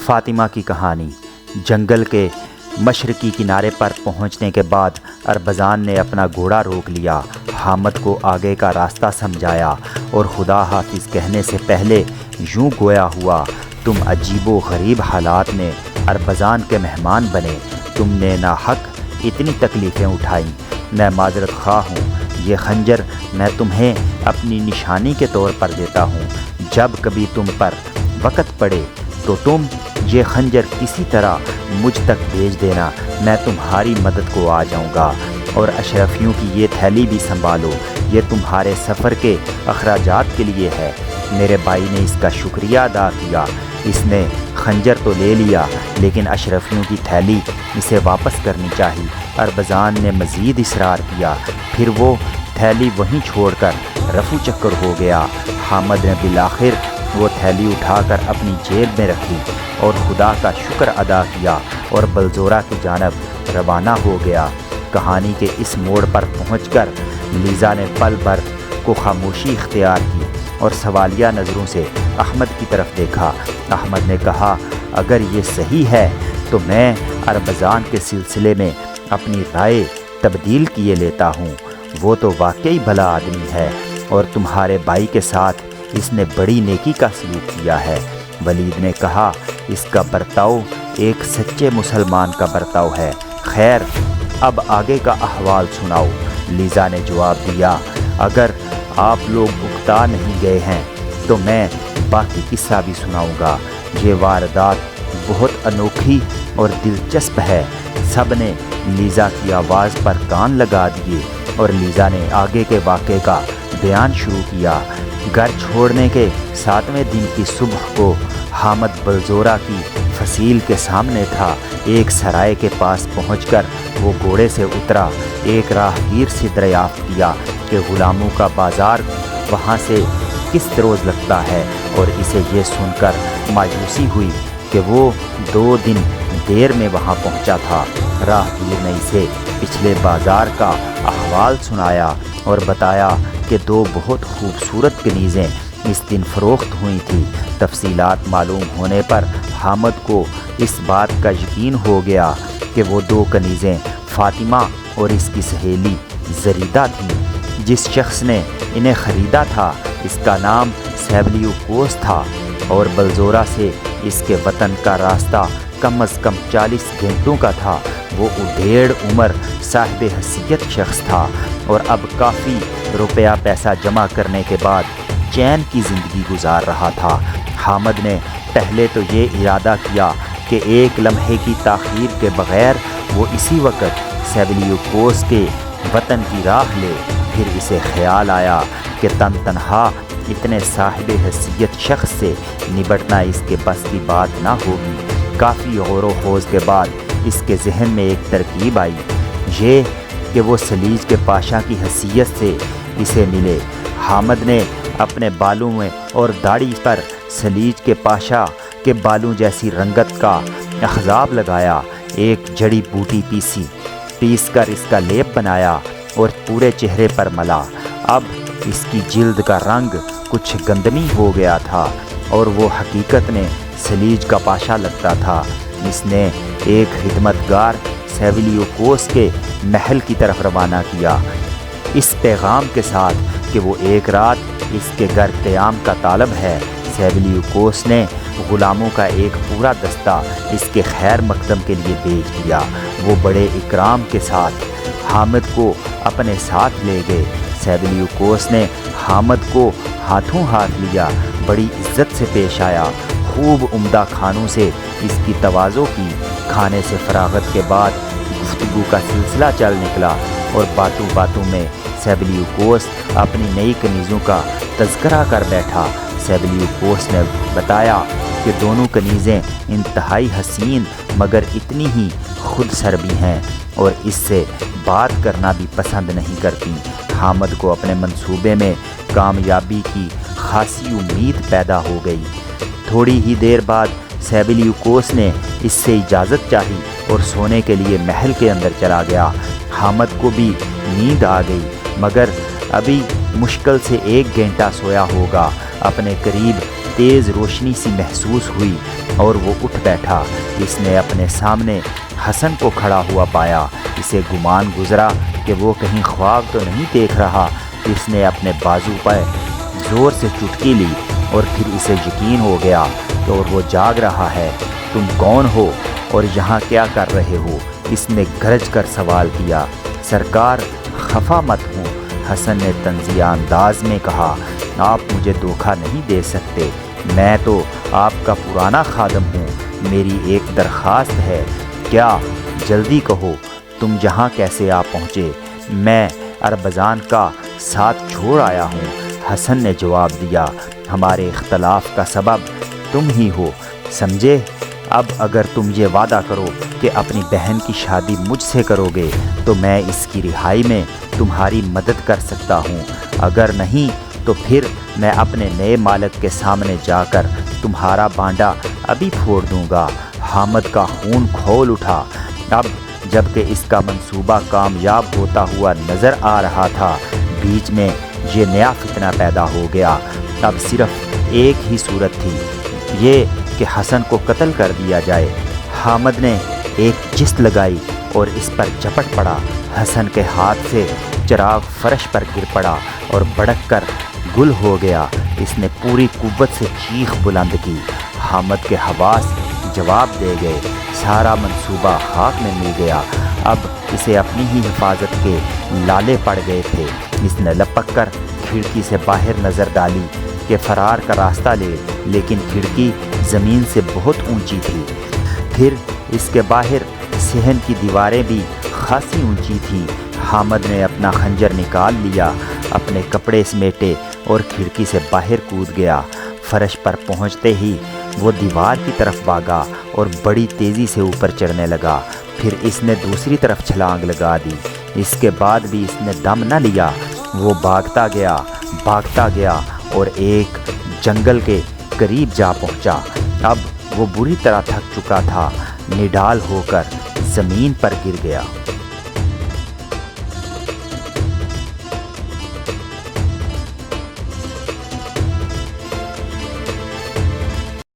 فاطمہ کی کہانی۔ جنگل کے مشرقی کنارے پر پہنچنے کے بعد اربزان نے اپنا گھوڑا روک لیا، حامد کو آگے کا راستہ سمجھایا اور خدا حافظ کہنے سے پہلے یوں گویا ہوا: تم عجیب و غریب حالات میں اربزان کے مہمان بنے، تم نے ناحق اتنی تکلیفیں اٹھائیں، میں معذرت خواہ ہوں۔ یہ خنجر میں تمہیں اپنی نشانی کے طور پر دیتا ہوں، جب کبھی تم پر وقت پڑے تو تم یہ خنجر کسی طرح مجھ تک بھیج دینا، میں تمہاری مدد کو آ جاؤں گا۔ اور اشرفیوں کی یہ تھیلی بھی سنبھالو، یہ تمہارے سفر کے اخراجات کے لیے ہے۔ میرے بھائی نے اس کا شکریہ ادا کیا، اس نے خنجر تو لے لیا لیکن اشرفیوں کی تھیلی اسے واپس کرنی چاہیے۔ اربزان نے مزید اصرار کیا، پھر وہ تھیلی وہیں چھوڑ کر رفو چکر ہو گیا۔ حامد نے بالآخر وہ تھیلی اٹھا کر اپنی جیب میں رکھی اور خدا کا شکر ادا کیا اور بلزورہ کی جانب روانہ ہو گیا۔ کہانی کے اس موڑ پر پہنچ کر لیزا نے پل بھر کو خاموشی اختیار کی اور سوالیہ نظروں سے احمد کی طرف دیکھا۔ احمد نے کہا: اگر یہ صحیح ہے تو میں اربزان کے سلسلے میں اپنی رائے تبدیل کیے لیتا ہوں، وہ تو واقعی بھلا آدمی ہے اور تمہارے بھائی کے ساتھ اس نے بڑی نیکی کا سلوک کیا ہے۔ ولید نے کہا: اس کا برتاؤ ایک سچے مسلمان کا برتاؤ ہے، خیر اب آگے کا احوال سناؤ۔ لیزا نے جواب دیا: اگر آپ لوگ اکتا نہیں گئے ہیں تو میں باقی قصہ بھی سناؤں گا۔ یہ واردات بہت انوکھی اور دلچسپ ہے۔ سب نے لیزا کی آواز پر کان لگا دیے اور لیزا نے آگے کے واقعے کا بیان شروع کیا۔ گھر چھوڑنے کے 7ویں دن کی صبح کو حامد بلزورہ کی فصیل کے سامنے تھا۔ ایک سرائے کے پاس پہنچ کر وہ گھوڑے سے اترا، ایک راہگیر سے دریافت کیا کہ غلاموں کا بازار وہاں سے کس روز لگتا ہے، اور اسے یہ سن کر مایوسی ہوئی کہ وہ 2 دن دیر میں وہاں پہنچا تھا۔ راہگیر نے اسے پچھلے بازار کا احوال سنایا اور بتایا کہ 2 بہت خوبصورت کنیزیں اس دن فروخت ہوئی تھیں۔ تفصیلات معلوم ہونے پر حامد کو اس بات کا یقین ہو گیا کہ وہ 2 کنیزیں فاطمہ اور اس کی سہیلی زریدہ تھیں۔ جس شخص نے انہیں خریدا تھا اس کا نام سیبلیوکوس تھا اور بلزورہ سے اس کے وطن کا راستہ کم از کم 40 گھنٹوں کا تھا۔ وہ ادھیڑ عمر صاحب حیثیت شخص تھا اور اب کافی روپیہ پیسہ جمع کرنے کے بعد چین کی زندگی گزار رہا تھا۔ حامد نے پہلے تو یہ ارادہ کیا کہ ایک لمحے کی تاخیر کے بغیر وہ اسی وقت سیبلیوکوس کے وطن کی راہ لے، پھر اسے خیال آیا کہ تنہا اتنے صاحب حیثیت شخص سے نبٹنا اس کے بس کی بات نہ ہوگی۔ کافی غور و خوض کے بعد اس کے ذہن میں ایک ترکیب آئی، یہ کہ وہ سلیج کے پاشا کی حیثیت سے اسے ملے۔ حامد نے اپنے بالوں میں اور داڑھی پر سلیج کے پاشا کے بالوں جیسی رنگت کا اخضاب لگایا، ایک جڑی بوٹی پیس کر اس کا لیپ بنایا اور پورے چہرے پر ملا۔ اب اس کی جلد کا رنگ کچھ گندمی ہو گیا تھا اور وہ حقیقت میں سلیج کا پاشا لگتا تھا۔ اس نے ایک خدمتگار سیبلیوکوس کے محل کی طرف روانہ کیا، اس پیغام کے ساتھ کہ وہ ایک رات اس کے گھر قیام کا طالب ہے۔ سیبلیوکوس نے غلاموں کا ایک پورا دستہ اس کے خیر مقدم کے لیے بھیج دیا۔ وہ بڑے اکرام کے ساتھ حامد کو اپنے ساتھ لے گئے۔ سیبلیوکوس نے حامد کو ہاتھوں ہاتھ لیا، بڑی عزت سے پیش آیا، خوب عمدہ کھانوں سے اس کی تواضع کی۔ کھانے سے فراغت کے بعد گفتگو کا سلسلہ چل نکلا اور باتوں باتوں میں سیبلیوکوس اپنی نئی کنیزوں کا تذکرہ کر بیٹھا۔ سیبلیوکوس نے بتایا کہ دونوں کنیزیں انتہائی حسین مگر اتنی ہی خود سر بھی ہیں اور اس سے بات کرنا بھی پسند نہیں کرتی۔ حامد کو اپنے منصوبے میں کامیابی کی خاصی امید پیدا ہو گئی۔ تھوڑی ہی دیر بعد سیبلیوکوس نے اس سے اجازت چاہی اور سونے کے لیے محل کے اندر چلا گیا۔ حامد کو بھی نیند آ گئی مگر ابھی مشکل سے 1 گھنٹہ سویا ہوگا۔ اپنے قریب تیز روشنی سی محسوس ہوئی اور وہ اٹھ بیٹھا۔ اس نے اپنے سامنے حسن کو کھڑا ہوا پایا۔ اسے گمان گزرا کہ وہ کہیں خواب تو نہیں دیکھ رہا۔ اس نے اپنے بازو پر زور سے چٹکی لی اور پھر اسے یقین ہو گیا اور وہ جاگ رہا ہے۔ تم کون ہو اور یہاں کیا کر رہے ہو؟ اس نے گرج کر سوال کیا۔ سرکار خفا مت ہوں، حسن نے طنزیہ انداز میں کہا، آپ مجھے دھوکہ نہیں دے سکتے، میں تو آپ کا پرانا خادم ہوں۔ میری ایک درخواست ہے، کیا جلدی کہو تم یہاں کیسے آ پہنچے؟ میں اربزان کا ساتھ چھوڑ آیا ہوں، حسن نے جواب دیا۔ ہمارے اختلاف کا سبب تم ہی ہو، سمجھے؟ اب اگر تم یہ وعدہ کرو کہ اپنی بہن کی شادی مجھ سے کرو گے تو میں اس کی رہائی میں تمہاری مدد کر سکتا ہوں، اگر نہیں تو پھر میں اپنے نئے مالک کے سامنے جا کر تمہارا بانڈا ابھی پھوڑ دوں گا۔ حامد کا خون کھول اٹھا۔ اب جب کہ اس کا منصوبہ کامیاب ہوتا ہوا نظر آ رہا تھا، بیچ میں یہ نیا فتنہ پیدا ہو گیا۔ اب صرف ایک ہی صورت تھی، یہ کہ حسن کو قتل کر دیا جائے۔ حامد نے ایک چست لگائی اور اس پر جھپٹ پڑا۔ حسن کے ہاتھ سے چراغ فرش پر گر پڑا اور بھڑک کر گل ہو گیا۔ اس نے پوری قوت سے چیخ بلند کی۔ حامد کے حواس جواب دے گئے، سارا منصوبہ خاک میں مل گیا۔ اب اسے اپنی ہی حفاظت کے لالے پڑ گئے تھے۔ اس نے لپک کر کھڑکی سے باہر نظر ڈالی کہ فرار کا راستہ لے، لیکن کھڑکی زمین سے بہت اونچی تھی۔ پھر اس کے باہر صحن کی دیواریں بھی خاصی اونچی تھیں۔ حامد نے اپنا خنجر نکال لیا، اپنے کپڑے سمیٹے اور کھڑکی سے باہر کود گیا۔ فرش پر پہنچتے ہی وہ دیوار کی طرف بھاگا اور بڑی تیزی سے اوپر چڑھنے لگا۔ پھر اس نے دوسری طرف چھلانگ لگا دی۔ اس کے بعد بھی اس نے دم نہ لیا۔ وہ بھاگتا گیا اور ایک جنگل کے قریب جا پہنچا۔ اب وہ بری طرح تھک چکا تھا، نڈال ہو کر زمین پر گر گیا۔